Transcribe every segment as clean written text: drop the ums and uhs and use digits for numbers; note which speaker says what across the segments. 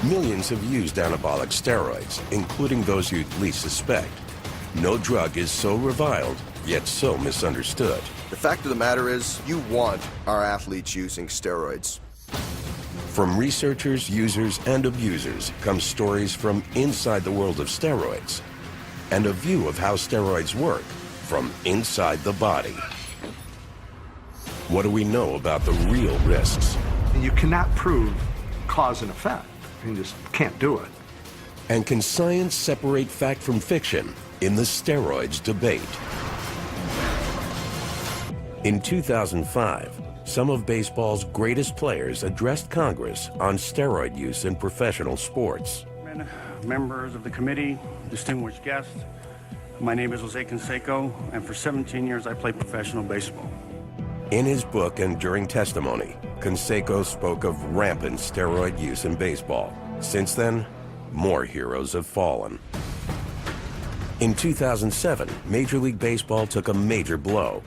Speaker 1: Millions have used anabolic steroids, including those you'd least suspect. No drug is so reviled, yet so misunderstood.
Speaker 2: The fact of the matter is, you want our athletes using steroids.
Speaker 1: From researchers, users, and abusers come stories from inside the world of steroids and a view of how steroids work from inside the body. What do we know about the real risks?
Speaker 3: You cannot prove cause and effect. You just can't do it.
Speaker 1: And can science separate fact from fiction in the steroids debate? In 2005, some of baseball's greatest players addressed Congress on steroid use in professional sports.
Speaker 4: Members of the committee, distinguished guests, my name is Jose Canseco, and for 17 years I played professional baseball.
Speaker 1: In his book and during testimony, Canseco spoke of rampant steroid use in baseball. Since then, more heroes have fallen. In 2007, Major League Baseball took a major blow.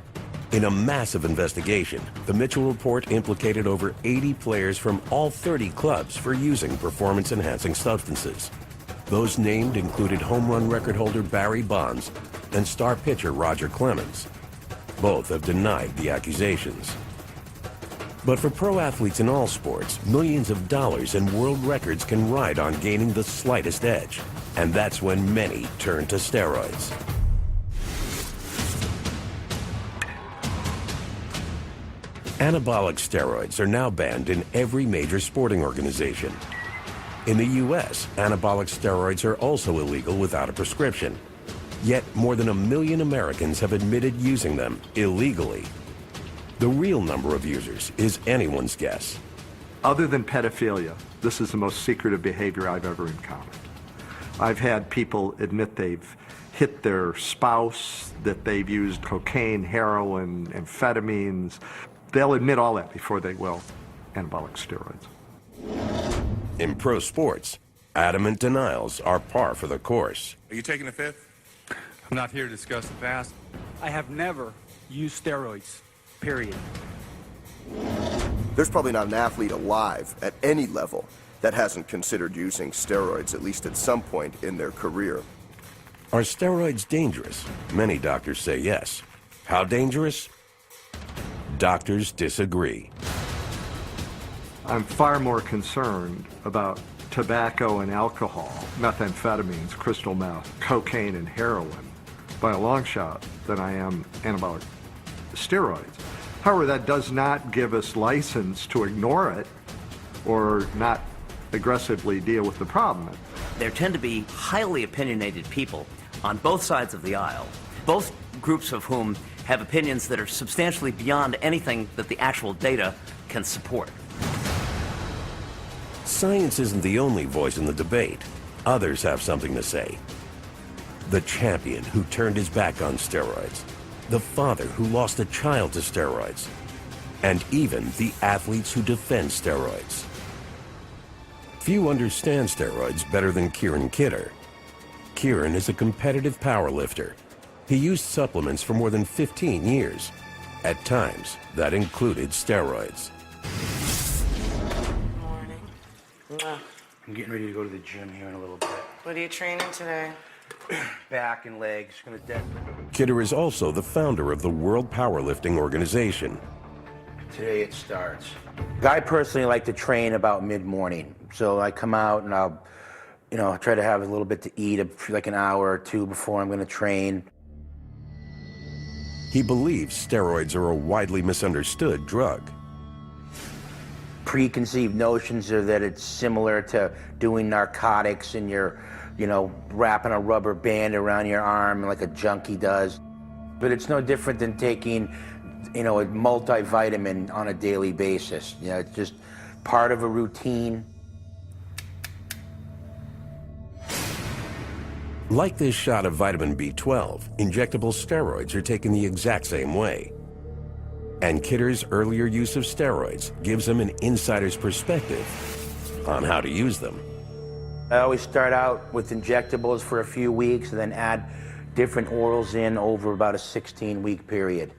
Speaker 1: In a massive investigation, the Mitchell Report implicated over 80 players from all 30 clubs for using performance-enhancing substances. Those named included home run record holder Barry Bonds and star pitcher Roger Clemens. Both have denied the accusations. But for pro athletes in all sports, millions of dollars and world records can ride on gaining the slightest edge. And that's when many turn to steroids. Anabolic steroids are now banned in every major sporting organization. In the U.S., anabolic steroids are also illegal without a prescription. Yet more than 1 million Americans have admitted using them illegally. The real number of users is anyone's guess.
Speaker 3: Other than pedophilia, this is the most secretive behavior I've ever encountered. I've had people admit they've hit their spouse, that they've used cocaine, heroin, amphetamines. They'll admit all that before they will anabolic steroids.
Speaker 1: In pro sports, adamant denials are par for the course.
Speaker 5: Are you taking the fifth? I'm not here to discuss the past.
Speaker 6: I have never used steroids, period.
Speaker 2: There's probably not an athlete alive at any level that hasn't considered using steroids, at least at some point in their career.
Speaker 1: Are steroids dangerous? Many doctors say yes. How dangerous? Doctors disagree.
Speaker 3: I'm far more concerned about tobacco and alcohol, methamphetamines, crystal meth, cocaine and heroin by a long shot than I am anabolic steroids. However, that does not give us license to ignore it or not aggressively deal with the problem.
Speaker 7: There tend to be highly opinionated people on both sides of the aisle, both groups of whom have opinions that are substantially beyond anything that the actual data can support.
Speaker 1: Science isn't the only voice in the debate. Others have something to say. The champion who turned his back on steroids, the father who lost a child to steroids, and even the athletes who defend steroids. Few understand steroids better than Kieran Kidder. Kieran is a competitive powerlifter. He used supplements for more than 15 years. At times, that included steroids.
Speaker 8: Morning.
Speaker 4: I'm getting ready to go to the gym here in a little bit.
Speaker 8: What are you training today?
Speaker 4: Back and legs, gonna dead.
Speaker 1: Kidder is also the founder of the World Powerlifting Organization.
Speaker 9: Today it starts. I personally like to train about mid-morning. So I come out and I'll, try to have a little bit to eat, like an hour or two before I'm gonna train.
Speaker 1: He believes steroids are a widely misunderstood drug.
Speaker 9: Preconceived notions are that it's similar to doing narcotics and you're, wrapping a rubber band around your arm like a junkie does. But it's no different than taking, a multivitamin on a daily basis. It's just part of a routine.
Speaker 1: Like this shot of vitamin B12, injectable steroids are taken the exact same way. And Kidder's earlier use of steroids gives him an insider's perspective on how to use them.
Speaker 9: I always start out with injectables for a few weeks and then add different orals in over about a 16-week period.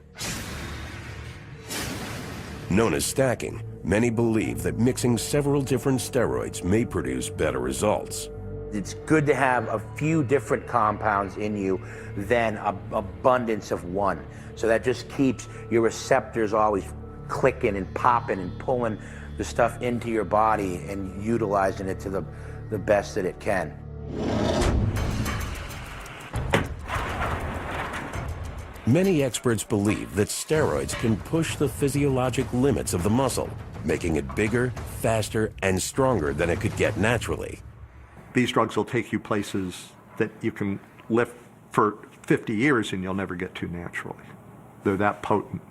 Speaker 1: Known as stacking, many believe that mixing several different steroids may produce better results.
Speaker 9: It's good to have a few different compounds in you than an abundance of one. So that just keeps your receptors always clicking and popping and pulling the stuff into your body and utilizing it to the best that it can.
Speaker 1: Many experts believe that steroids can push the physiologic limits of the muscle, making it bigger, faster, and stronger than it could get naturally.
Speaker 3: These drugs will take you places that you can lift for 50 years and you'll never get to naturally. They're that potent.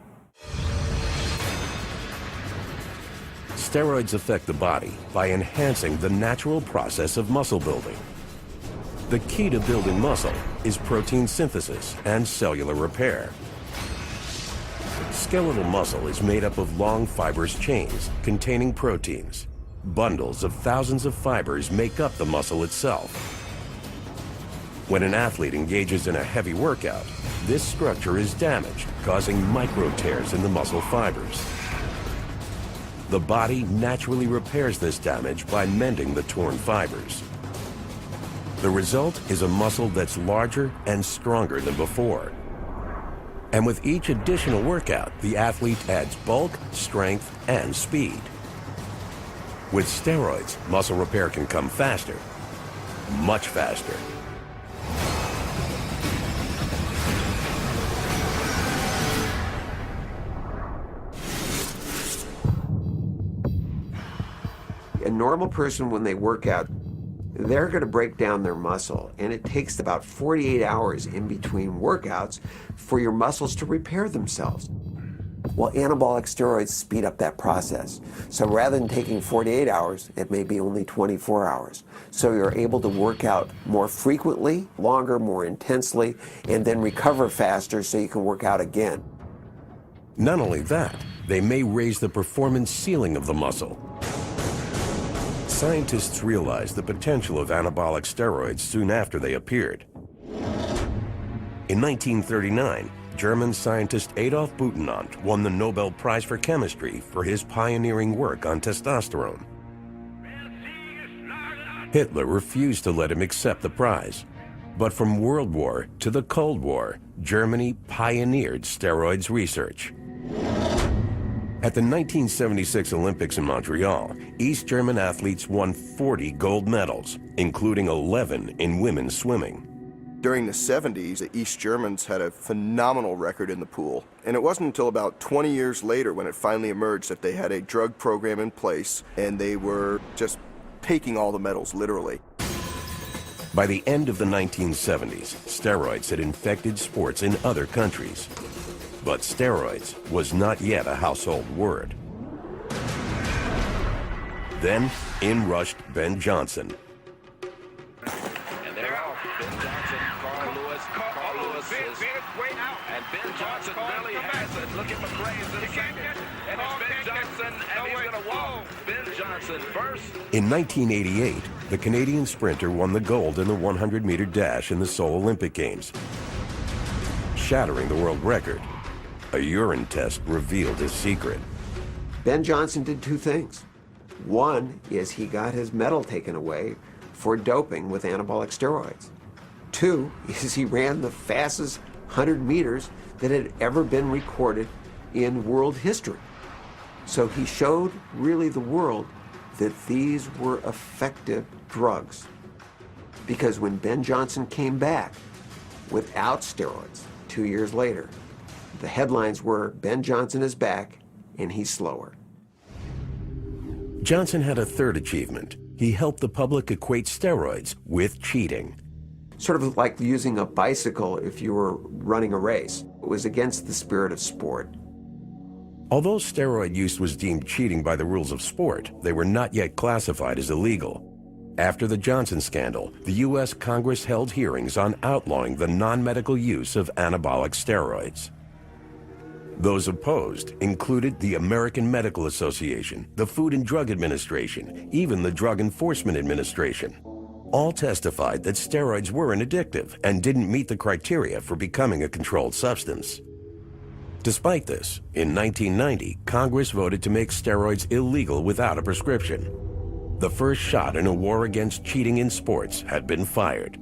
Speaker 1: Steroids affect the body by enhancing the natural process of muscle building. The key to building muscle is protein synthesis and cellular repair. Skeletal muscle is made up of long fibrous chains containing proteins. Bundles of thousands of fibers make up the muscle itself. When an athlete engages in a heavy workout, this structure is damaged, causing micro tears in the muscle fibers. The body naturally repairs this damage by mending the torn fibers. The result is a muscle that's larger and stronger than before. And with each additional workout, the athlete adds bulk, strength, and speed. With steroids, muscle repair can come faster, much faster.
Speaker 10: A normal person, when they work out, they're going to break down their muscle, and it takes about 48 hours in between workouts for your muscles to repair themselves. Well, anabolic steroids speed up that process. So rather than taking 48 hours, it may be only 24 hours. So you're able to work out more frequently, longer, more intensely, and then recover faster so you can work out again.
Speaker 1: Not only that, they may raise the performance ceiling of the muscle. Scientists realized the potential of anabolic steroids soon after they appeared. In 1939, German scientist Adolf Butenandt won the Nobel Prize for Chemistry for his pioneering work on testosterone. Hitler refused to let him accept the prize. But from World War to the Cold War, Germany pioneered steroids research. At the 1976 Olympics in Montreal, East German athletes won 40 gold medals, including 11 in women's swimming.
Speaker 2: During the 70s, the East Germans had a phenomenal record in the pool. And it wasn't until about 20 years later when it finally emerged that they had a drug program in place and they were just taking all the medals, literally.
Speaker 1: By the end of the 1970s, steroids had infected sports in other countries. But steroids was not yet a household word. Then, in rushed Ben Johnson.
Speaker 11: And they're off. Ben Johnson, Carl Lewis is, and Ben Johnson really has it. Look at McRae's in second. And it's Ben Johnson, and he's going to walk. Ben Johnson first.
Speaker 1: In 1988, the Canadian sprinter won the gold in the 100-meter dash in the Seoul Olympic Games, shattering the world record. A urine test revealed his secret.
Speaker 10: Ben Johnson did two things. One is he got his medal taken away for doping with anabolic steroids. Two is he ran the fastest 100 meters that had ever been recorded in world history. So he showed really the world that these were effective drugs. Because when Ben Johnson came back without steroids 2 years later, the headlines were, Ben Johnson is back, and he's slower.
Speaker 1: Johnson had a third achievement. He helped the public equate steroids with cheating.
Speaker 10: Sort of like using a bicycle if you were running a race. It was against the spirit of sport.
Speaker 1: Although steroid use was deemed cheating by the rules of sport, they were not yet classified as illegal. After the Johnson scandal, the U.S. Congress held hearings on outlawing the non-medical use of anabolic steroids. Those opposed included the American Medical Association, the Food and Drug Administration, even the Drug Enforcement Administration. All testified that steroids were addictive and didn't meet the criteria for becoming a controlled substance. Despite this, in 1990, Congress voted to make steroids illegal without a prescription. The first shot in a war against cheating in sports had been fired.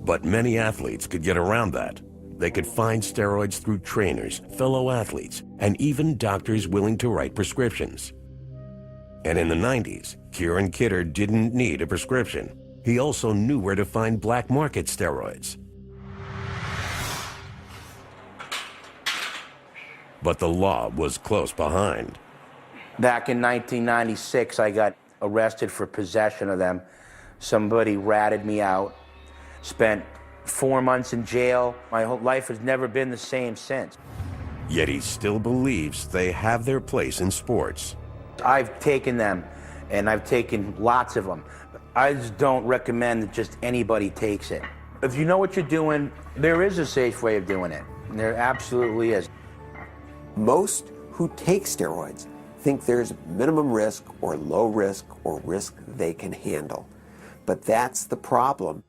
Speaker 1: But many athletes could get around that. They could find steroids through trainers, fellow athletes, and even doctors willing to write prescriptions. And in the 90s, Kieran Kidder didn't need a prescription. He also knew where to find black market steroids. But the law was close behind.
Speaker 9: Back in 1996, I got arrested for possession of them. Somebody ratted me out, spent 4 months in jail. My whole life has never been the same since.
Speaker 1: Yet he still believes they have their place in sports.
Speaker 9: I've taken them, and I've taken lots of them. I just don't recommend that just anybody takes it. If you know what you're doing, there is a safe way of doing it. There absolutely is.
Speaker 10: Most who take steroids think there's minimum risk or low risk or risk they can handle. But that's the problem.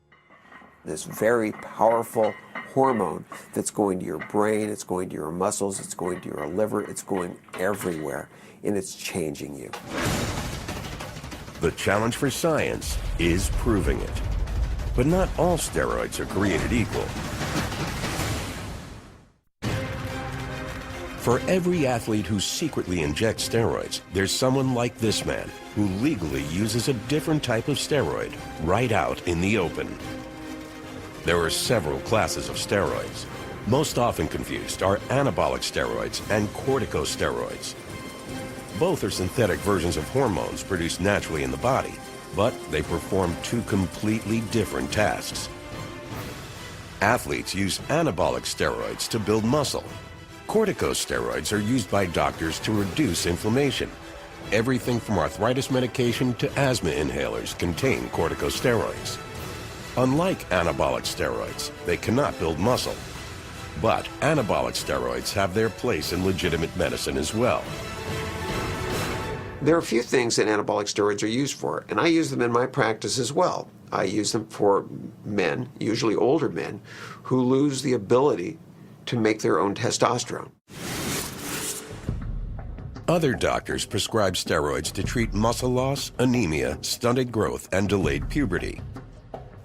Speaker 10: This very powerful hormone that's going to your brain, it's going to your muscles, it's going to your liver, it's going everywhere, and it's changing you.
Speaker 1: The challenge for science is proving it. But not all steroids are created equal. For every athlete who secretly injects steroids, there's someone like this man who legally uses a different type of steroid right out in the open. There are several classes of steroids. Most often confused are anabolic steroids and corticosteroids. Both are synthetic versions of hormones produced naturally in the body, but they perform two completely different tasks. Athletes use anabolic steroids to build muscle. Corticosteroids are used by doctors to reduce inflammation. Everything from arthritis medication to asthma inhalers contain corticosteroids. Unlike anabolic steroids, they cannot build muscle. But anabolic steroids have their place in legitimate medicine as well.
Speaker 10: There are a few things that anabolic steroids are used for, and I use them in my practice as well. I use them for men, usually older men, who lose the ability to make their own testosterone.
Speaker 1: Other doctors prescribe steroids to treat muscle loss, anemia, stunted growth, and delayed puberty.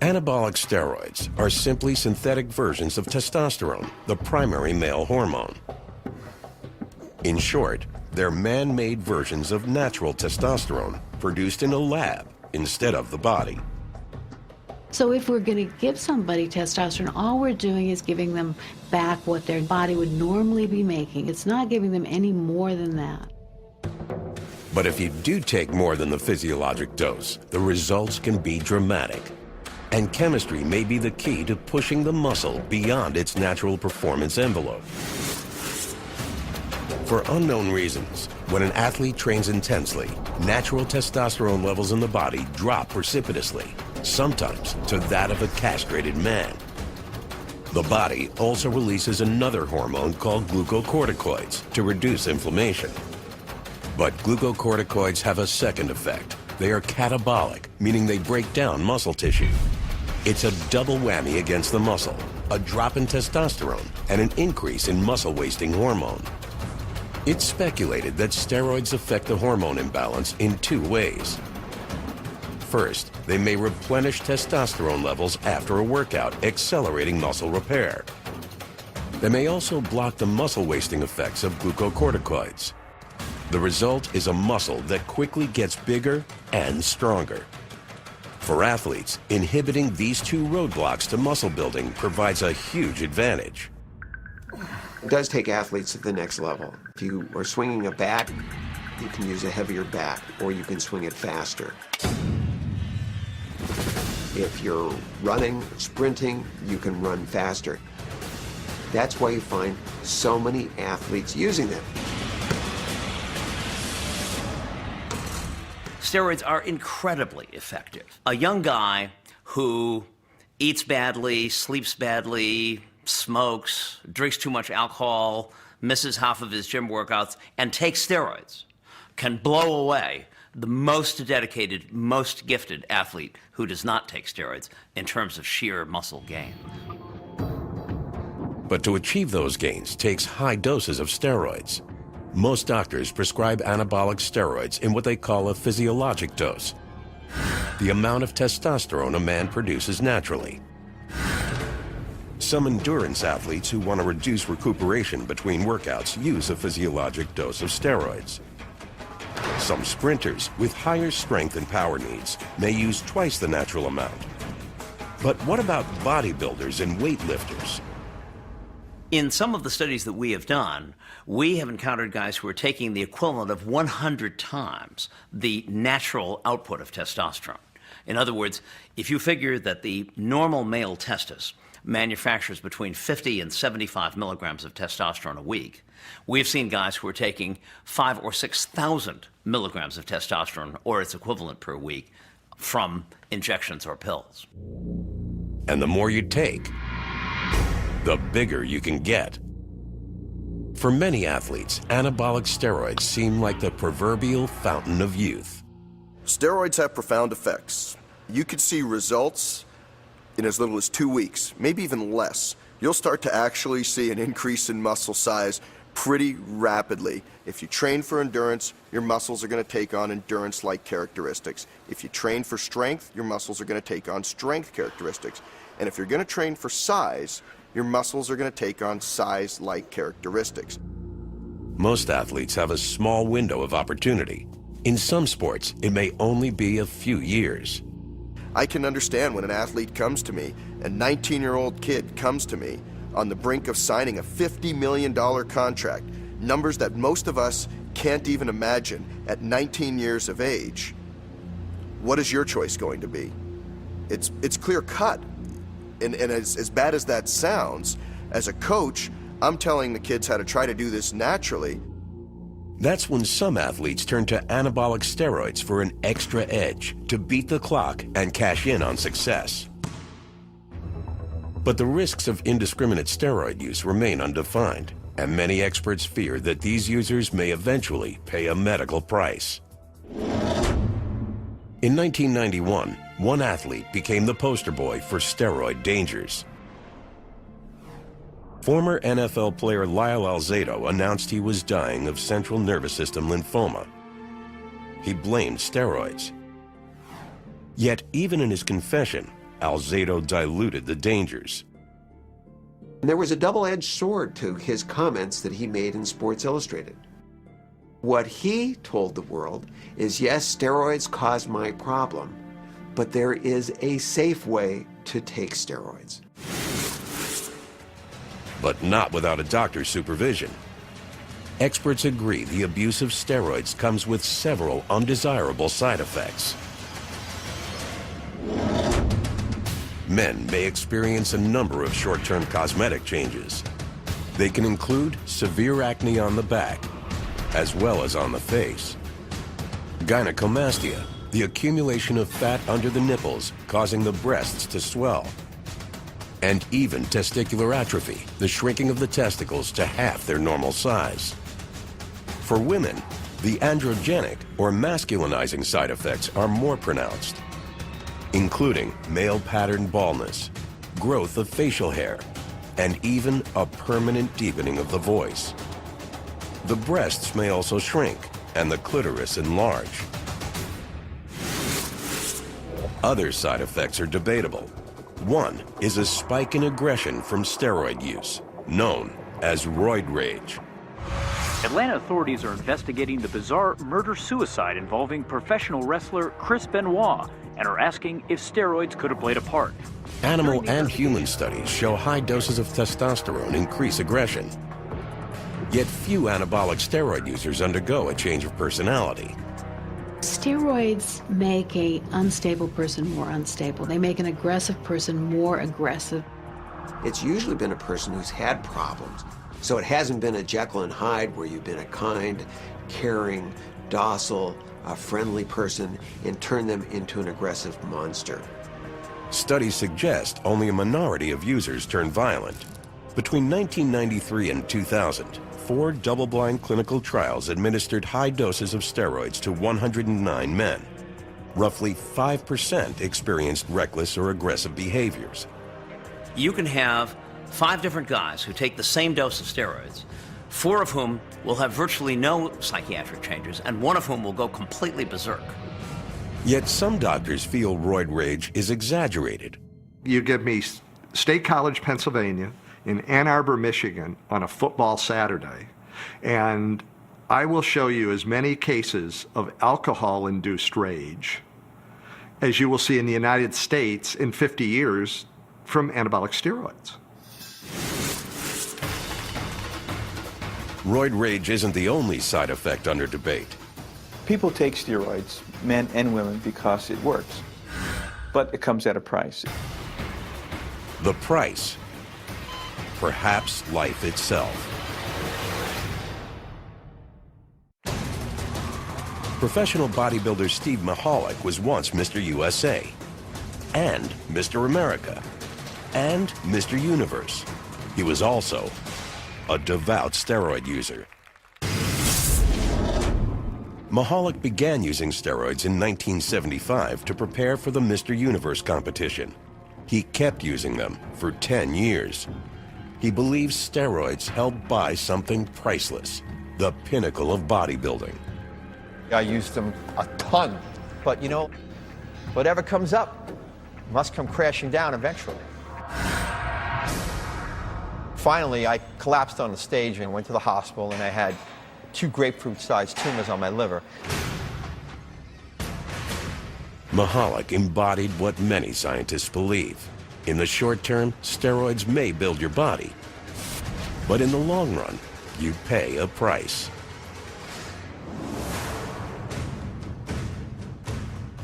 Speaker 1: Anabolic steroids are simply synthetic versions of testosterone, the primary male hormone. In short, they're man-made versions of natural testosterone produced in a lab instead of the body.
Speaker 12: So if we're going to give somebody testosterone, all we're doing is giving them back what their body would normally be making. It's not giving them any more than that.
Speaker 1: But if you do take more than the physiologic dose, the results can be dramatic. And chemistry may be the key to pushing the muscle beyond its natural performance envelope. For unknown reasons, when an athlete trains intensely, natural testosterone levels in the body drop precipitously, sometimes to that of a castrated man. The body also releases another hormone called glucocorticoids to reduce inflammation. But glucocorticoids have a second effect. They are catabolic, meaning they break down muscle tissue. It's a double whammy against the muscle, a drop in testosterone and an increase in muscle-wasting hormone. It's speculated that steroids affect the hormone imbalance in two ways. First, they may replenish testosterone levels after a workout, accelerating muscle repair. They may also block the muscle-wasting effects of glucocorticoids. The result is a muscle that quickly gets bigger and stronger. For athletes, inhibiting these two roadblocks to muscle building provides a huge advantage.
Speaker 10: It does take athletes to the next level. If you are swinging a bat, you can use a heavier bat, or you can swing it faster. If you're running, sprinting, you can run faster. That's why you find so many athletes using them.
Speaker 7: Steroids are incredibly effective. A young guy who eats badly, sleeps badly, smokes, drinks too much alcohol, misses half of his gym workouts, and takes steroids can blow away the most dedicated, most gifted athlete who does not take steroids in terms of sheer muscle gain.
Speaker 1: But to achieve those gains takes high doses of steroids. Most doctors prescribe anabolic steroids in what they call a physiologic dose, the amount of testosterone a man produces naturally. Some endurance athletes who want to reduce recuperation between workouts use a physiologic dose of steroids. Some sprinters with higher strength and power needs may use twice the natural amount. But what about bodybuilders and weightlifters?
Speaker 7: In some of the studies that we have done, we have encountered guys who are taking the equivalent of 100 times the natural output of testosterone. In other words, if you figure that the normal male testis manufactures between 50 and 75 milligrams of testosterone a week, we've seen guys who are taking 5,000 or 6,000 milligrams of testosterone or its equivalent per week from injections or pills.
Speaker 1: And the more you take, the bigger you can get. For many athletes, anabolic steroids seem like the proverbial fountain of youth.
Speaker 2: Steroids have profound effects. You could see results in as little as 2 weeks, maybe even less. You'll start to actually see an increase in muscle size pretty rapidly. If you train for endurance, your muscles are going to take on endurance-like characteristics. If you train for strength, your muscles are going to take on strength characteristics. And if you're going to train for size, your muscles are going to take on size-like characteristics.
Speaker 1: Most athletes have a small window of opportunity. In some sports, it may only be a few years.
Speaker 2: I can understand when an athlete comes to me, a 19-year-old kid comes to me on the brink of signing a $50 million contract, numbers that most of us can't even imagine at 19 years of age. What is your choice going to be? It's clear cut. And as bad as that sounds, as a coach, I'm telling the kids how to try to do this naturally.
Speaker 1: That's when some athletes turn to anabolic steroids for an extra edge to beat the clock and cash in on success. But the risks of indiscriminate steroid use remain undefined, and many experts fear that these users may eventually pay a medical price. In 1991, one athlete became the poster boy for steroid dangers. Former NFL player Lyle Alzado announced he was dying of central nervous system lymphoma. He blamed steroids. Yet, even in his confession, Alzado diluted the dangers.
Speaker 10: There was a double-edged sword to his comments that he made in Sports Illustrated. What he told the world is, yes, steroids cause my problem, but there is a safe way to take steroids.
Speaker 1: But not without a doctor's supervision. Experts agree the abuse of steroids comes with several undesirable side effects. Men may experience a number of short-term cosmetic changes. They can include severe acne on the back, as well as on the face. Gynecomastia, the accumulation of fat under the nipples causing the breasts to swell. And even testicular atrophy, the shrinking of the testicles to half their normal size. For women, the androgenic or masculinizing side effects are more pronounced, including male pattern baldness, growth of facial hair, and even a permanent deepening of the voice. The breasts may also shrink and the clitoris enlarge. Other side effects are debatable. One is a spike in aggression from steroid use, known as roid rage.
Speaker 13: Atlanta authorities are investigating the bizarre murder-suicide involving professional wrestler Chris Benoit and are asking if steroids could have played a part.
Speaker 1: Animal and human studies show high doses of testosterone increase aggression. Yet few anabolic steroid users undergo a change of personality.
Speaker 12: Steroids make an unstable person more unstable. They make an aggressive person more aggressive.
Speaker 10: It's usually been a person who's had problems. So it hasn't been a Jekyll and Hyde where you've been a kind, caring, docile, friendly person and turn them into an aggressive monster.
Speaker 1: Studies suggest only a minority of users turn violent. Between 1993 and 2000, 4 double-blind clinical trials administered high doses of steroids to 109 men. Roughly 5% experienced reckless or aggressive behaviors.
Speaker 7: You can have 5 different guys who take the same dose of steroids, 4 of whom will have virtually no psychiatric changes, and 1 of whom will go completely berserk.
Speaker 1: Yet some doctors feel roid rage is exaggerated.
Speaker 3: You give me State College, Pennsylvania, in Ann Arbor, Michigan, on a football Saturday, and I will show you as many cases of alcohol-induced rage as you will see in the United States in 50 years from anabolic steroids.
Speaker 1: Roid rage isn't the only side effect under debate.
Speaker 14: People take steroids, men and women, because it works. But it comes at a price.
Speaker 1: The price, perhaps life itself. Professional bodybuilder Steve Mahalik was once Mr. USA, and Mr. America, and Mr. Universe. He was also a devout steroid user. Mahalik began using steroids in 1975 to prepare for the Mr. Universe competition. He kept using them for 10 years. He believes steroids help buy something priceless, the pinnacle of bodybuilding.
Speaker 15: I used them a ton, but you know, whatever comes up must come crashing down eventually. Finally, I collapsed on the stage and went to the hospital, and I had 2 grapefruit-sized tumors on my liver.
Speaker 1: Mahalik embodied what many scientists believe. In the short term, steroids may build your body, but in the long run, you pay a price.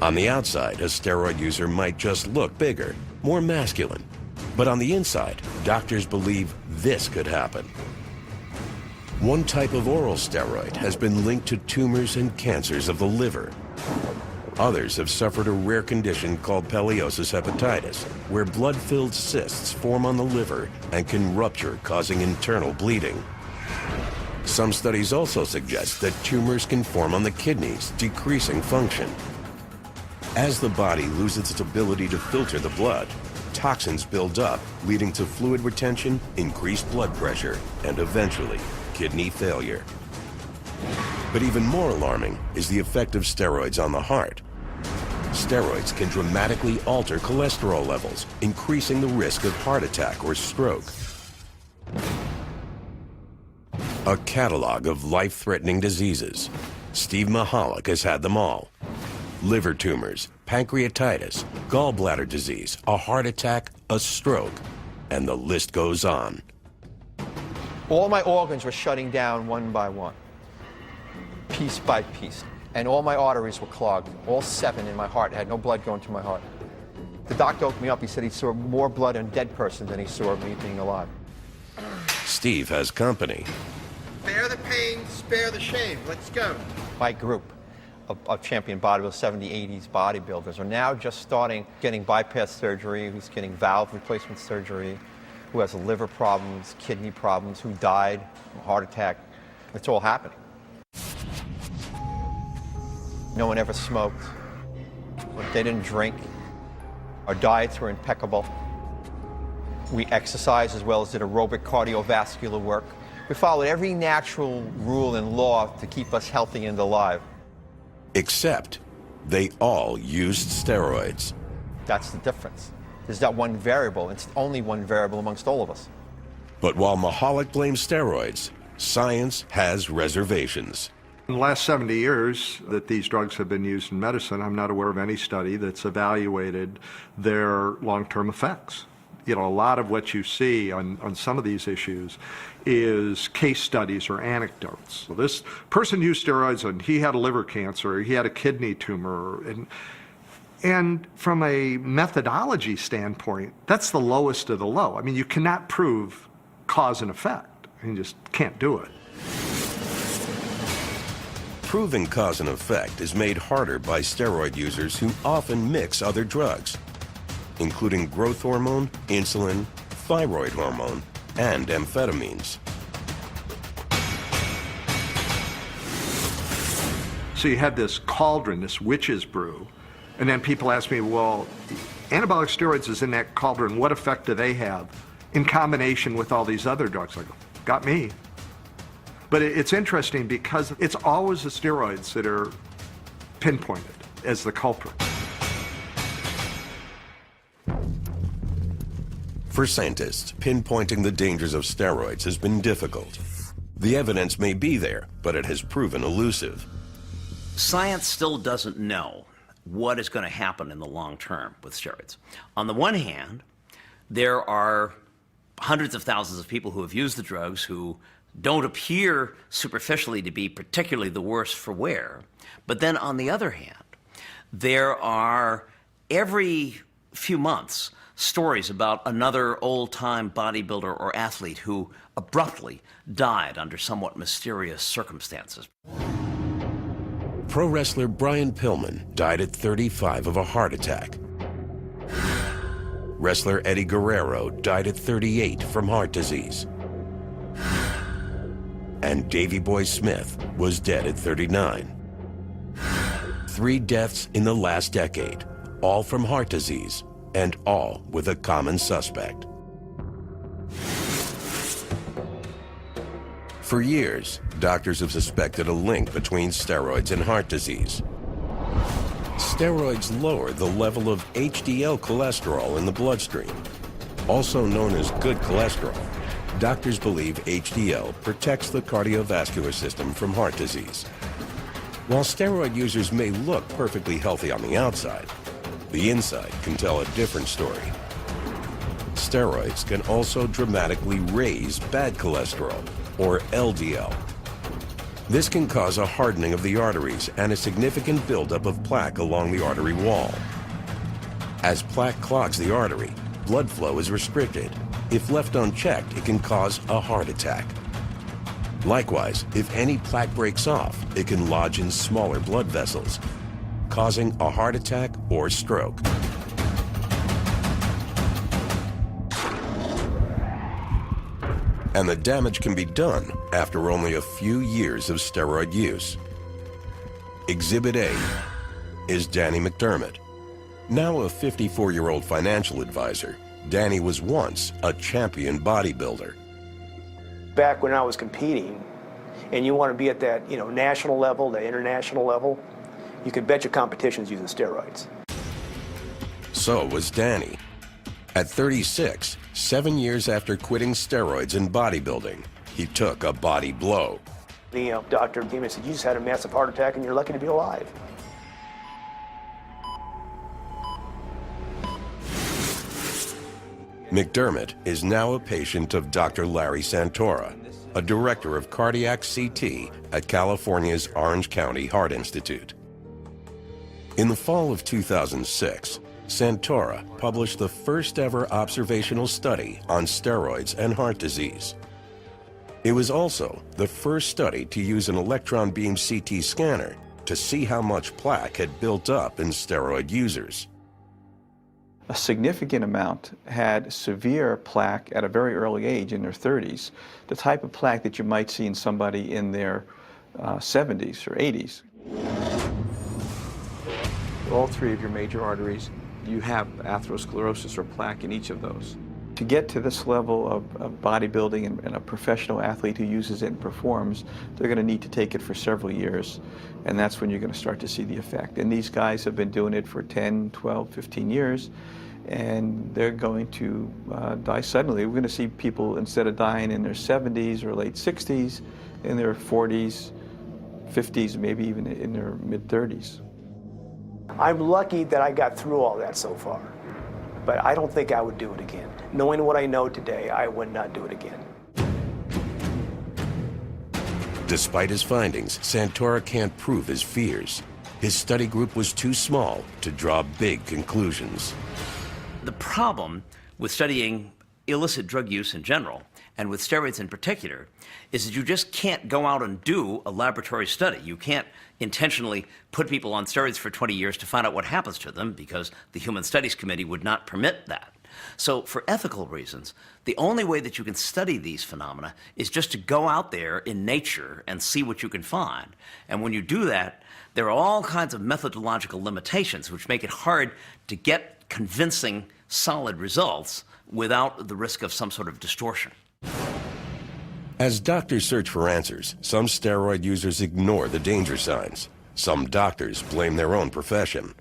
Speaker 1: On the outside, a steroid user might just look bigger, more masculine. But on the inside, doctors believe this could happen. One type of oral steroid has been linked to tumors and cancers of the liver. Others have suffered a rare condition called peliosis hepatitis, where blood-filled cysts form on the liver and can rupture, causing internal bleeding. Some studies also suggest that tumors can form on the kidneys, decreasing function. As the body loses its ability to filter the blood, toxins build up, leading to fluid retention, increased blood pressure, and eventually, kidney failure. But even more alarming is the effect of steroids on the heart. Steroids can dramatically alter cholesterol levels, increasing the risk of heart attack or stroke. A catalog of life-threatening diseases. Steve Mahalik has had them all. Liver tumors, pancreatitis, gallbladder disease, a heart attack, a stroke, and the list goes on.
Speaker 15: All my organs were shutting down one by one, piece by piece, and all my arteries were clogged, all 7 in my heart. I had no blood going to my heart. The doctor woke me up. He said he saw more blood in a dead person than he saw me being alive.
Speaker 1: Steve has company.
Speaker 15: Spare the pain, spare the shame. Let's go. My group of champion bodybuilders, 70s, 80s bodybuilders, are now just getting bypass surgery, who's getting valve replacement surgery, who has liver problems, kidney problems, who died, heart attack. It's all happening. No one ever smoked. They didn't drink. Our diets were impeccable. We exercised as well as did aerobic cardiovascular work. We followed every natural rule and law to keep us healthy and alive.
Speaker 1: Except they all used steroids.
Speaker 15: That's the difference. There's that one variable. It's only one variable amongst all of us.
Speaker 1: But while Mahalik blames steroids, science has reservations.
Speaker 3: In the last 70 years that these drugs have been used in medicine, I'm not aware of any study that's evaluated their long-term effects. You know, a lot of what you see on some of these issues is case studies or anecdotes. So this person used steroids and he had a liver cancer, or he had a kidney tumor, and from a methodology standpoint, that's the lowest of the low. I mean, you cannot prove cause and effect. You just can't do it.
Speaker 1: Proving cause and effect is made harder by steroid users who often mix other drugs, including growth hormone, insulin, thyroid hormone, and amphetamines.
Speaker 3: So you have this cauldron, this witch's brew, and then people ask me, well, anabolic steroids is in that cauldron, what effect do they have? in combination with all these other drugs. Like, got me. But it's interesting because it's always the steroids that are pinpointed as the culprit.
Speaker 1: For scientists, pinpointing the dangers of steroids has been difficult. The evidence may be there, but it has proven elusive.
Speaker 7: Science still doesn't know what is going to happen in the long term with steroids. On the one hand, there are hundreds of thousands of people who have used the drugs who don't appear superficially to be particularly the worse for wear. But then on the other hand, there are every few months stories about another old-time bodybuilder or athlete who abruptly died under somewhat mysterious circumstances.
Speaker 1: Pro wrestler Brian Pillman died at 35 of a heart attack. Wrestler Eddie Guerrero died at 38 from heart disease. And Davey Boy Smith was dead at 39. 3 deaths in the last decade, all from heart disease, and all with a common suspect. For years, doctors have suspected a link between steroids and heart disease. Steroids lower the level of HDL cholesterol in the bloodstream. Also known as good cholesterol, doctors believe HDL protects the cardiovascular system from heart disease. While steroid users may look perfectly healthy on the outside, the inside can tell a different story. Steroids can also dramatically raise bad cholesterol, or LDL. This can cause a hardening of the arteries and a significant buildup of plaque along the artery wall. As plaque clogs the artery, blood flow is restricted. If left unchecked, it can cause a heart attack. Likewise, if any plaque breaks off, it can lodge in smaller blood vessels, causing a heart attack or stroke. And the damage can be done after only a few years of steroid use. Exhibit A is Danny McDermott. Now a 54-year-old financial advisor, Danny was once a champion bodybuilder.
Speaker 16: Back when I was competing, and you want to be at that, national level, the international level, you could bet your competition's using steroids.
Speaker 1: So was Danny. At 36, 7 years after quitting steroids in bodybuilding, he took a body blow.
Speaker 16: The doctor came and said, "You just had a massive heart attack and you're lucky to be alive."
Speaker 1: McDermott is now a patient of Dr. Larry Santora, a director of cardiac CT at California's Orange County Heart Institute. In the fall of 2006, Santora published the first ever observational study on steroids and heart disease. It was also the first study to use an electron beam CT scanner to see how much plaque had built up in steroid users.
Speaker 14: A significant amount had severe plaque at a very early age, in their 30s, the type of plaque that you might see in somebody in their 70s or 80s. All 3 of your major arteries, you have atherosclerosis or plaque in each of those. To get to this level of bodybuilding and a professional athlete who uses it and performs, they're going to need to take it for several years, and that's when you're going to start to see the effect. And these guys have been doing it for 10, 12, 15 years, and they're going to die suddenly. We're going to see people, instead of dying in their 70s or late 60s, in their 40s, 50s, maybe even in their mid-30s.
Speaker 16: I'm lucky that I got through all that so far, but I don't think I would do it again. Knowing what I know today, I would not do it again.
Speaker 1: Despite his findings, Santora can't prove his fears. His study group was too small to draw big conclusions.
Speaker 7: The problem with studying illicit drug use in general, and with steroids in particular, is that you just can't go out and do a laboratory study. You can't intentionally put people on steroids for 20 years to find out what happens to them, because the Human Studies Committee would not permit that. So for ethical reasons, the only way that you can study these phenomena is just to go out there in nature and see what you can find. And when you do that, there are all kinds of methodological limitations which make it hard to get convincing, solid results without the risk of some sort of distortion.
Speaker 1: As doctors search for answers, some steroid users ignore the danger signs. Some doctors blame their own profession.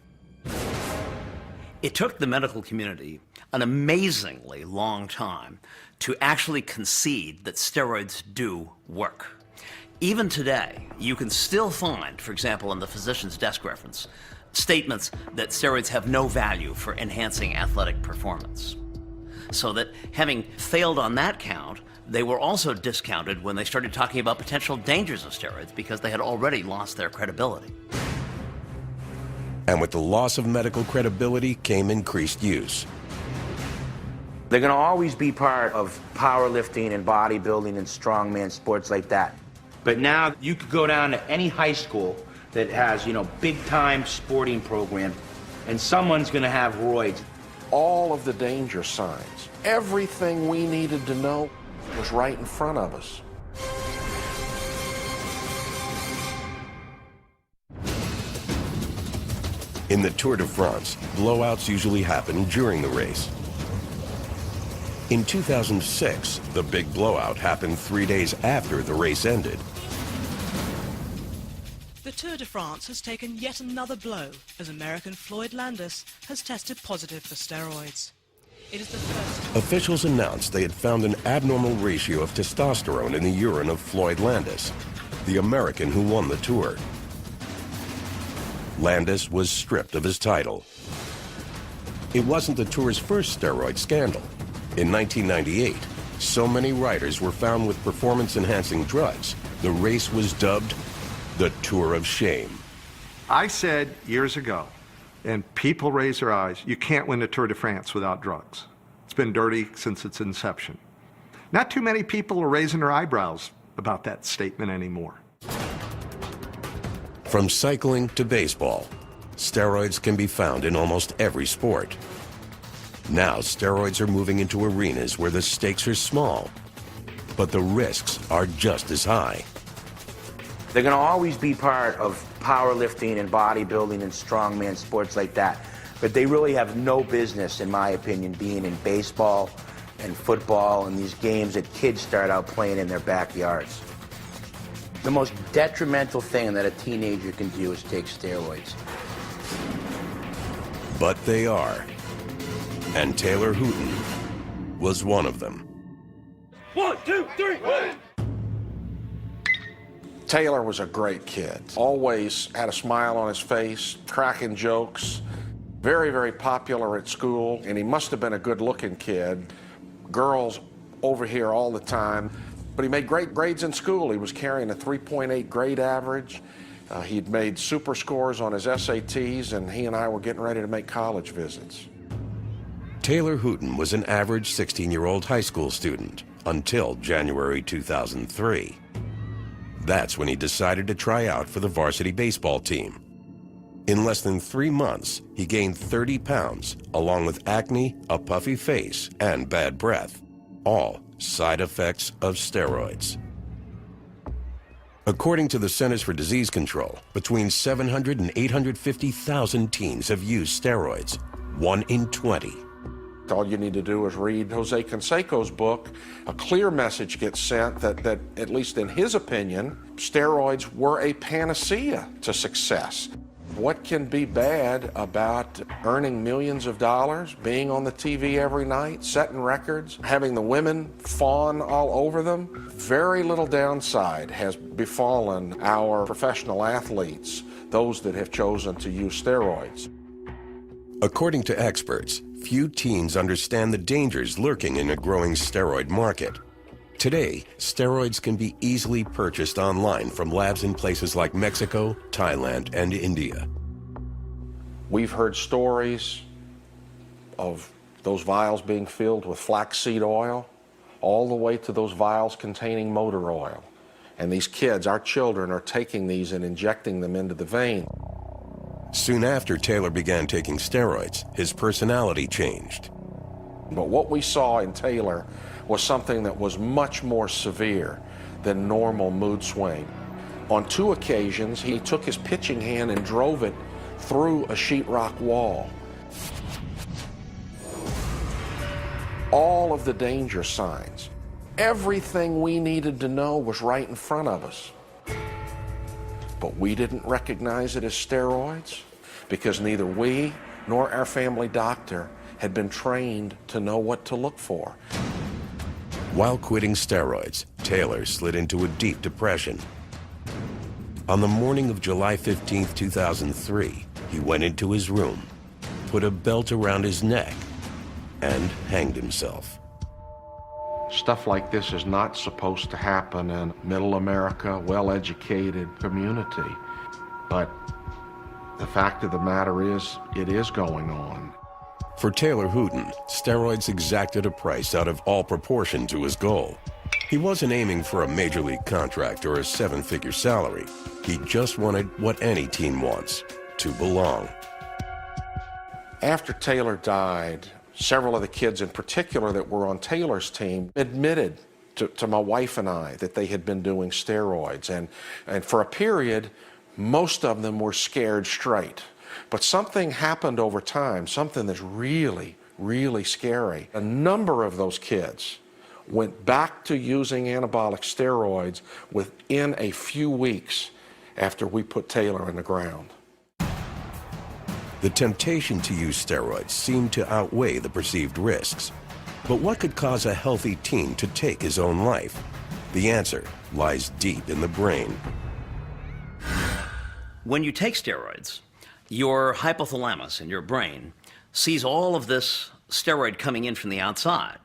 Speaker 7: It took the medical community an amazingly long time to actually concede that steroids do work. Even today, you can still find, for example, in the physician's desk reference, statements that steroids have no value for enhancing athletic performance. So that having failed on that count, they were also discounted when they started talking about potential dangers of steroids because they had already lost their credibility.
Speaker 1: And with the loss of medical credibility came increased use.
Speaker 9: They're going to always be part of powerlifting and bodybuilding and strongman sports like that. But now you could go down to any high school that has, big-time sporting program, and someone's going to have roids.
Speaker 17: All of the danger signs, everything we needed to know was right in front of us.
Speaker 1: In the Tour de France, blowouts usually happen during the race. In 2006, the big blowout happened 3 days after the race ended.
Speaker 18: The Tour de France has taken yet another blow as American Floyd Landis has tested positive for steroids. It is the first.
Speaker 1: Officials announced they had found an abnormal ratio of testosterone in the urine of Floyd Landis, the American who won the Tour. Landis was stripped of his title. It wasn't the Tour's first steroid scandal. In 1998, so many riders were found with performance-enhancing drugs, the race was dubbed the Tour of Shame.
Speaker 3: I said years ago, and people raise their eyes, you can't win the Tour de France without drugs. It's been dirty since its inception. Not too many people are raising their eyebrows about that statement anymore.
Speaker 1: From cycling to baseball, steroids can be found in almost every sport. Now, steroids are moving into arenas where the stakes are small, but the risks are just as high.
Speaker 9: They're going to always be part of powerlifting and bodybuilding and strongman sports like that. But they really have no business, in my opinion, being in baseball and football and these games that kids start out playing in their backyards. The most detrimental thing that a teenager can do is take steroids.
Speaker 1: But they are. And Taylor Hooton was one of them.
Speaker 11: 1, 2, 3, wait!
Speaker 17: Taylor was a great kid. Always had a smile on his face, cracking jokes. Very, very popular at school, and he must have been a good-looking kid. Girls over here all the time. But he made great grades in school. He was carrying a 3.8 grade average. He'd made super scores on his SATs, and he and I were getting ready to make college visits.
Speaker 1: Taylor Hooton was an average 16-year-old high school student until January 2003. That's when he decided to try out for the varsity baseball team. In less than 3 months, he gained 30 pounds, along with acne, a puffy face, and bad breath, all side effects of steroids. According to the Centers for Disease Control, between 700 and 850,000 teens have used steroids, 1 in 20.
Speaker 17: All you need to do is read Jose Canseco's book. A clear message gets sent that at least in his opinion, steroids were a panacea to success. What can be bad about earning millions of dollars, being on the TV every night, setting records, having the women fawn all over them? Very little downside has befallen our professional athletes, those that have chosen to use steroids.
Speaker 1: According to experts, few teens understand the dangers lurking in a growing steroid market. Today, steroids can be easily purchased online from labs in places like Mexico, Thailand, and India.
Speaker 17: We've heard stories of those vials being filled with flaxseed oil, all the way to those vials containing motor oil. And these kids, our children, are taking these and injecting them into the vein.
Speaker 1: Soon after Taylor began taking steroids, his personality changed.
Speaker 17: But what we saw in Taylor was something that was much more severe than normal mood swing. On 2 occasions, he took his pitching hand and drove it through a sheetrock wall. all of the danger signs. Everything we needed to know was right in front of us. But we didn't recognize it as steroids because neither we nor our family doctor had been trained to know what to look for.
Speaker 1: While quitting steroids, Taylor slid into a deep depression. On the morning of July 15, 2003, he went into his room, put a belt around his neck, and hanged himself.
Speaker 17: Stuff like this is not supposed to happen in middle America, well-educated community. But the fact of the matter is, it is going on.
Speaker 1: For Taylor Hooten, steroids exacted a price out of all proportion to his goal. He wasn't aiming for a major league contract or a seven-figure salary. He just wanted what any teen wants, to belong.
Speaker 17: After Taylor died, several of the kids in particular that were on Taylor's team admitted to my wife and I that they had been doing steroids. And for a period, most of them were scared straight. But something happened over time, something that's really, really scary. A number of those kids went back to using anabolic steroids within a few weeks after we put Taylor in the ground.
Speaker 1: The temptation to use steroids seemed to outweigh the perceived risks. But what could cause a healthy teen to take his own life? The answer lies deep in the brain.
Speaker 7: When you take steroids, your hypothalamus in your brain sees all of this steroid coming in from the outside.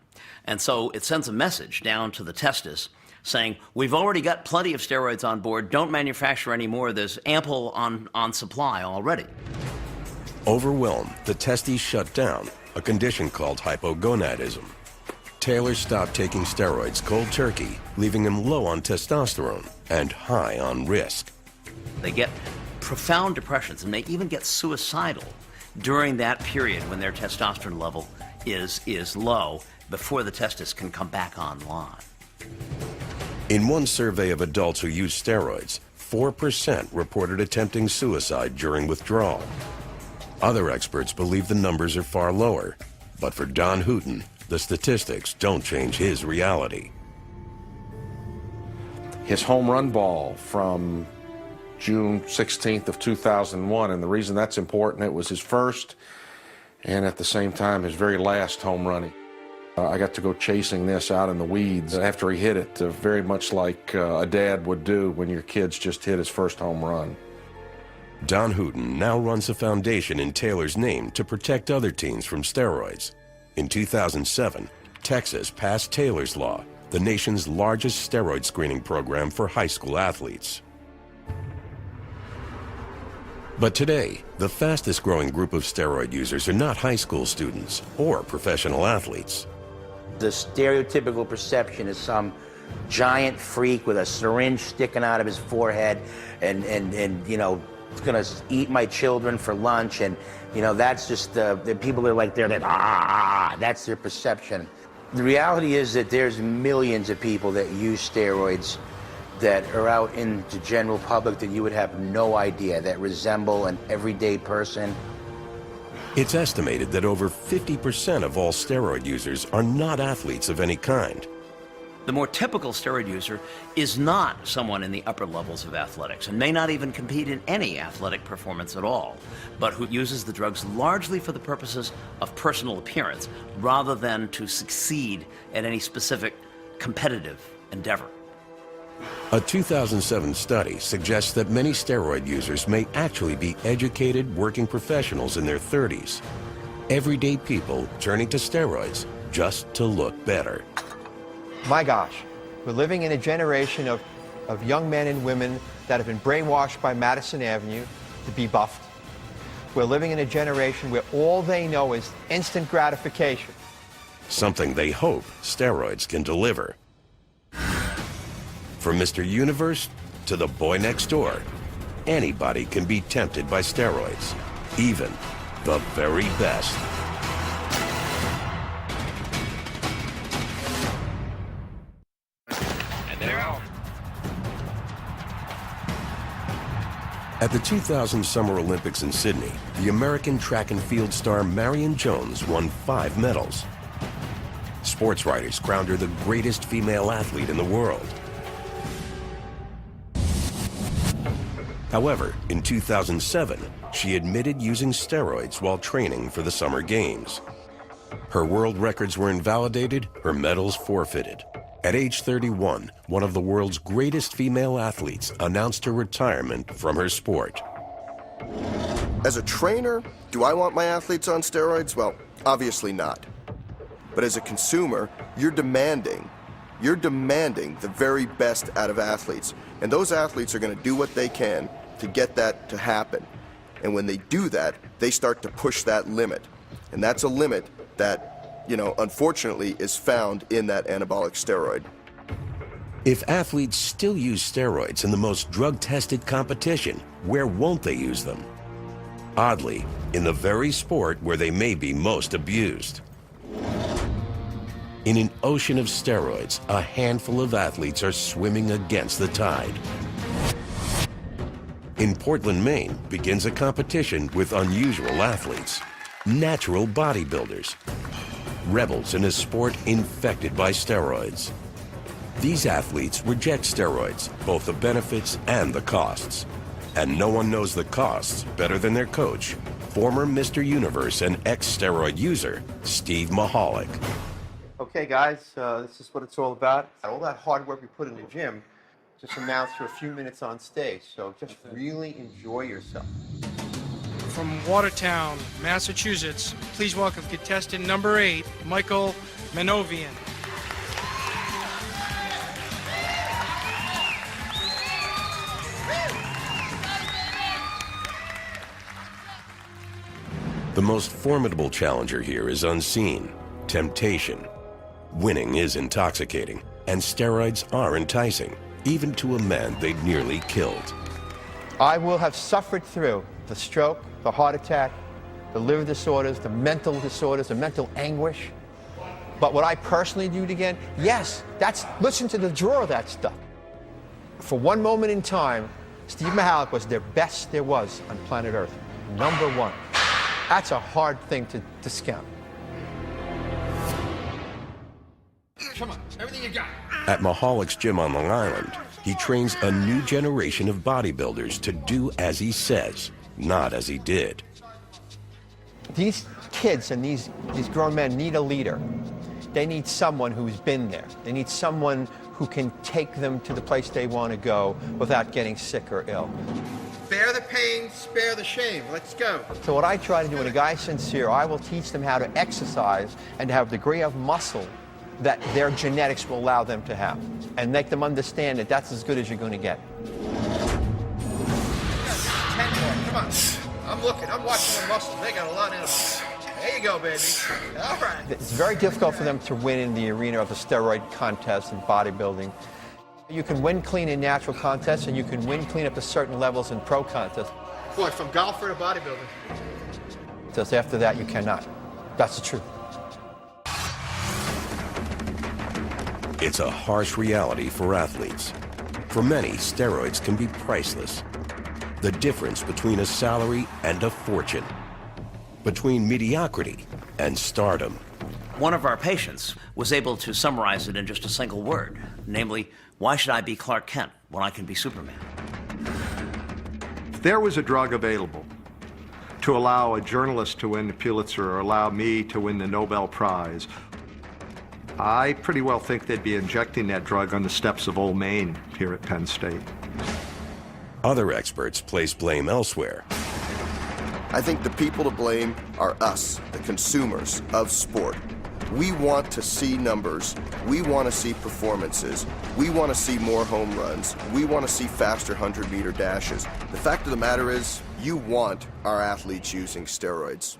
Speaker 7: And so it sends a message down to the testis saying, we've already got plenty of steroids on board, don't manufacture any more, there's ample on supply already.
Speaker 1: Overwhelmed, the testes shut down, a condition called hypogonadism. Taylor stopped taking steroids cold turkey, leaving him low on testosterone and high on risk.
Speaker 7: They get profound depressions and may even get suicidal during that period when their testosterone level is low before the testis can come back online.
Speaker 1: In one survey of adults who use steroids, 4% reported attempting suicide during withdrawal. Other experts believe the numbers are far lower, but for Don Hooten, the statistics don't change his reality.
Speaker 17: His home run ball from June 16th of 2001, and the reason that's important, it was his first and at the same time his very last home run. I got to go chasing this out in the weeds after he hit it, very much like a dad would do when your kid's just hit his first home run.
Speaker 1: Don Hooten now runs a foundation in Taylor's name to protect other teens from steroids. In 2007, Texas passed Taylor's Law, the nation's largest steroid screening program for high school athletes. But today, the fastest growing group of steroid users are not high school students or professional athletes.
Speaker 9: The stereotypical perception is some giant freak with a syringe sticking out of his forehead and you know, going to eat my children for lunch, and you know, that's just the people are like that's their perception. The reality is that there's millions of people that use steroids that are out in the general public that you would have no idea, that resemble an everyday person.
Speaker 1: It's estimated that over 50% of all steroid users are not athletes of any kind.
Speaker 7: The more typical steroid user is not someone in the upper levels of athletics and may not even compete in any athletic performance at all, but who uses the drugs largely for the purposes of personal appearance rather than to succeed at any specific competitive endeavor.
Speaker 1: A 2007 study suggests that many steroid users may actually be educated working professionals in their 30s. Everyday people turning to steroids just to look better.
Speaker 15: My gosh, we're living in a generation of young men and women that have been brainwashed by Madison Avenue to be buffed. We're living in a generation where all they know is instant gratification.
Speaker 1: Something they hope steroids can deliver. From Mr. Universe to the boy next door, anybody can be tempted by steroids, even the very best. At the 2000 Summer Olympics in Sydney, the American track and field star Marion Jones won 5 medals. Sports writers crowned her the greatest female athlete in the world. However, in 2007, she admitted using steroids while training for the Summer Games. Her world records were invalidated, her medals forfeited. At age 31, one of the world's greatest female athletes announced her retirement from her sport.
Speaker 2: As a trainer, do I want my athletes on steroids? Well, obviously not. But as a consumer, you're demanding the very best out of athletes. And those athletes are going to do what they can to get that to happen. And when they do that, they start to push that limit. And that's a limit that, unfortunately is found in that anabolic steroid.
Speaker 1: If athletes still use steroids in the most drug-tested competition, where won't they use them? Oddly, in the very sport where they may be most abused. In an ocean of steroids, a handful of athletes are swimming against the tide. In Portland, Maine, begins a competition with unusual athletes, natural bodybuilders, rebels in a sport infected by steroids. These athletes reject steroids, both the benefits and the costs. And no one knows the costs better than their coach, former Mr. Universe and ex-steroid user, Steve Mahalik.
Speaker 15: Okay, guys, this is what it's all about. All that hard work we put in the gym just amounts to a few minutes on stage, so just really enjoy yourself.
Speaker 6: From Watertown, Massachusetts, please welcome contestant number 8, Michael Manovian.
Speaker 1: The most formidable challenger here is unseen, temptation. Winning is intoxicating, and steroids are enticing, even to a man they'd nearly killed.
Speaker 15: I will have suffered through the stroke, the heart attack, the liver disorders, the mental disorders, the mental anguish. But would I personally do it again? Yes, listen to the drawer of that stuff. For one moment in time, Steve Mahalik was their best there was on planet Earth. Number one. That's a hard thing to discount. Come on, everything you got.
Speaker 1: At Mahalik's gym on Long Island, he trains a new generation of bodybuilders to do as he says, not as he did.
Speaker 15: These kids and these grown men need a leader. They need someone who's been there. They need someone who can take them to the place they want to go without getting sick or ill.
Speaker 10: Bear the pain, spare the shame. Let's go.
Speaker 15: So what I try to do when a guy's sincere, I will teach them how to exercise and to have a degree of muscle that their genetics will allow them to have, and make them understand that that's as good as you're going to get.
Speaker 10: 10 more, come on. I'm looking, I'm watching their muscles. They got a lot in them. There you go, baby. All right.
Speaker 15: It's very difficult for them to win in the arena of the steroid contest and bodybuilding. You can win clean in natural contests, and you can win clean up to certain levels in pro contests.
Speaker 10: Boy, from golfer to bodybuilder.
Speaker 15: Just after that, you cannot. That's the truth.
Speaker 1: It's a harsh reality for athletes. For many, steroids can be priceless. The difference between a salary and a fortune. Between mediocrity and stardom.
Speaker 7: One of our patients was able to summarize it in just a single word, namely, why should I be Clark Kent when I can be Superman?
Speaker 3: If there was a drug available to allow a journalist to win the Pulitzer or allow me to win the Nobel Prize, I pretty well think they'd be injecting that drug on the steps of Old Main here at Penn State.
Speaker 1: Other experts place blame elsewhere.
Speaker 2: I think the people to blame are us, the consumers of sport. We want to see numbers. We want to see performances. We want to see more home runs. We want to see faster 100-meter dashes. The fact of the matter is, you want our athletes using steroids.